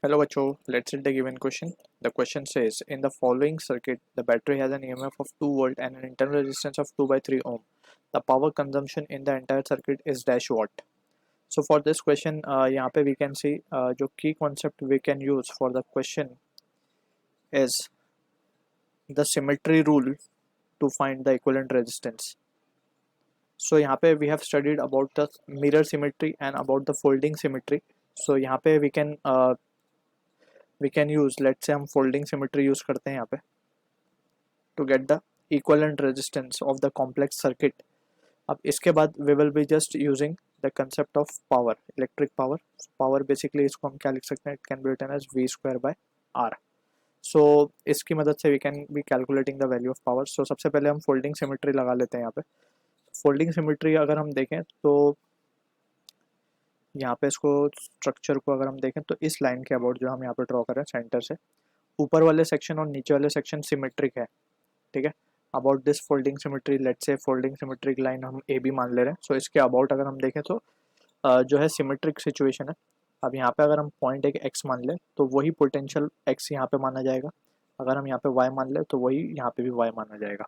Hello बच्चों, let's read the given question. The question says, in the following circuit, the battery has an EMF of 2 volt and an internal resistance of 2 by 3 ohm. The power consumption in the entire circuit is dash watt. So for this question, यहाँ पे we can see जो key concept we can use for the question is the symmetry rule to find the equivalent resistance. So यहाँ पे we have studied about the mirror symmetry and about the folding symmetry. So यहाँ पे we can use, let's say हम folding symmetry use करते हैं यहाँ पे to get the equivalent resistance of the complex circuit. अब इसके बाद we will be just using the concept of power, electric power. Power basically इसको हम क्या लिख सकते हैं, it can be written as V square by R. So इसकी मदद से we can be calculating the value of power. So सबसे पहले हम folding symmetry लगा लेते हैं यहाँ पे. Folding symmetry अगर हम देखें तो यहाँ पे इसको स्ट्रक्चर को अगर हम देखें तो इस लाइन के अबाउट जो हम यहाँ पे ड्रॉ कर रहे हैं सेंटर से ऊपर वाले सेक्शन और नीचे वाले सेक्शन सिमेट्रिक है, ठीक है. About this folding symmetry, let's say folding symmetric line हम ए बी मान ले रहे हैं. सो इसके अबाउट अगर हम देखें तो जो है सिमेट्रिक सिचुएशन है. अब यहाँ पे अगर हम पॉइंट एक एक्स मान लें तो वही पोटेंशियल एक्स यहाँ पे माना जाएगा. अगर हम यहाँ पे वाई मान लें तो वही यहाँ पे भी वाई माना जाएगा,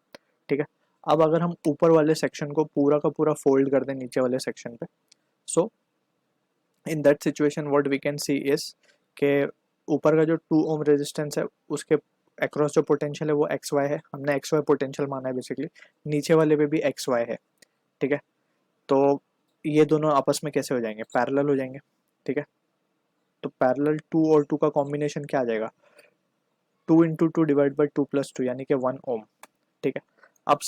ठीक है. अब अगर हम ऊपर वाले सेक्शन को पूरा का पूरा फोल्ड कर दें नीचे वाले सेक्शन पे, so in that situation what we can see is के ऊपर का जो 2 ओम रेजिस्टेंस है उसके अक्रॉस जो पोटेंशियल है वो एक्स वाई है. हमने एक्स वाई पोटेंशियल माना है बेसिकली. नीचे वाले पे भी एक्स वाई है, ठीक है. तो ये दोनों आपस में कैसे हो जाएंगे, पैरेलल हो जाएंगे, ठीक है. तो पैरेलल 2 और 2 का कॉम्बिनेशन क्या आ जाएगा, 2 इंटू 2 डिवाइड बाई 2 प्लस 2 यानी कि 1 ओम, ठीक है. अब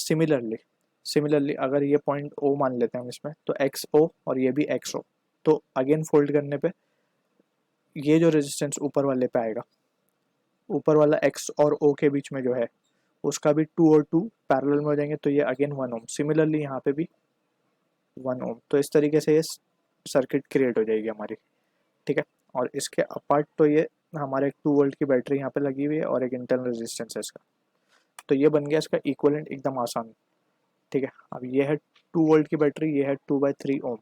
सिमिलरली अगर ये पॉइंट ओ मान लेते हैं हम इसमें तो एक्स ओ और ये भी एक्स ओ, तो अगेन फोल्ड करने पे ये जो रेजिस्टेंस ऊपर वाले पे आएगा, ऊपर वाला x और o के बीच में जो है उसका भी 2 और 2 पैरेलल में हो जाएंगे तो ये अगेन 1 ओम. सिमिलरली यहाँ पे भी 1 ओम. तो इस तरीके से ये सर्किट क्रिएट हो जाएगी हमारी, ठीक है. और इसके अपार्ट तो ये हमारे एक 2 वोल्ट की बैटरी यहाँ पे लगी हुई है और एक इंटरनल रेजिस्टेंस है इसका. तो ये बन गया इसका इक्विवेलेंट एकदम आसान, ठीक है. अब ये है 2 वोल्ट की बैटरी, ये है 2 बाई 3 ओम.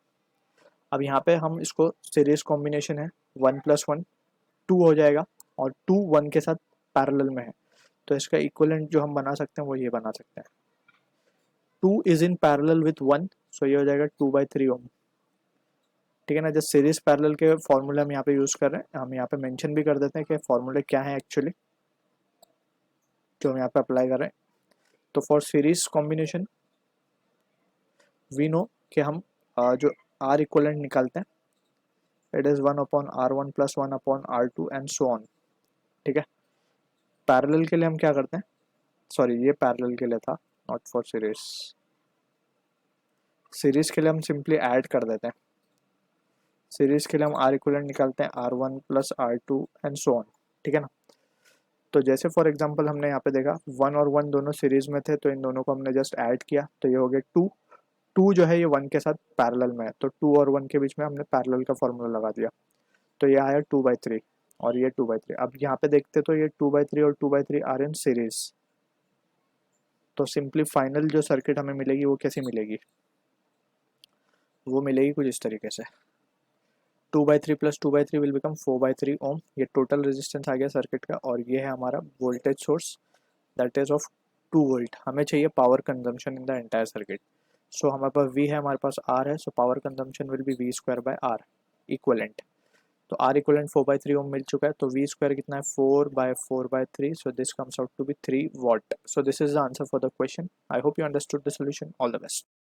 अब यहाँ पे हम इसको सीरीज कॉम्बिनेशन है 1 प्लस 1 2 हो जाएगा और 2 1 के साथ पैरेलल में है. तो इसका इक्विवेलेंट जो हम बना सकते हैं वो ये बना सकते हैं, 2 इज इन पैरेलल विथ 1, सो ये हो जाएगा 2 बाई 3 ओम, ठीक है ना. जब सीरीज पैरेलल के फॉर्मूले हम यहाँ पे यूज़ कर रहे हैं, हम यहाँ पे मेंशन भी कर देते हैं कि फॉर्मूले क्या है एक्चुअली जो हम यहाँ पे अप्लाई कर रहे हैं. तो for series combination we know कि हम जो आर इक्विवेलेंट निकालते हैं it is 1/R1 plus 1/R2 and so on, ठीक है. पैरेलल के लिए हम क्या करते हैं, सॉरी ये पैरेलल के लिए था, नॉट फॉर सीरीज. सीरीज के लिए हम सिंपली ऐड कर देते हैं. सीरीज के लिए हम आर इक्विवेलेंट निकालते हैं R1 plus R2 and so on, ठीक है ना. तो जैसे फॉर एग्जांपल हमने यहाँ पे देखा 1 और 1 दोनों सीरीज में थे तो इन दोनों को हमने जस्ट ऐड किया तो ये हो गया 2. 2 जो है ये 1 के साथ पैरेलल में है तो 2 और 1 के बीच में हमने पैरेलल का फॉर्मूला लगा दिया तो ये आया 2 बाई 3 और ये 2 बाई 3. अब यहाँ पे देखते तो ये 2 बाई 3 और 2 बाई 3 आर इन सीरीज. तो सिंपली फाइनल जो सर्किट हमें मिलेगी वो कैसी मिलेगी, वो मिलेगी कुछ इस तरीके से 2 by 3 plus 2 by 3 will become 4 by 3 ओम. ये टोटल रेजिस्टेंस आ गया सर्किट का और ये है हमारा voltage source that is of 2 volt. हमें चाहिए power consumption in the entire circuit. So हमारे पास V है, हमारे पास R है, so power consumption will be V square by R equivalent. तो R इक्वलेंट 4 बाई 3 ओम मिल चुका है तो V स्क्वायर कितना है 4 by 3, so this comes out to be 3 watt. So this is the answer for the question. I hope you understood the solution. All the best.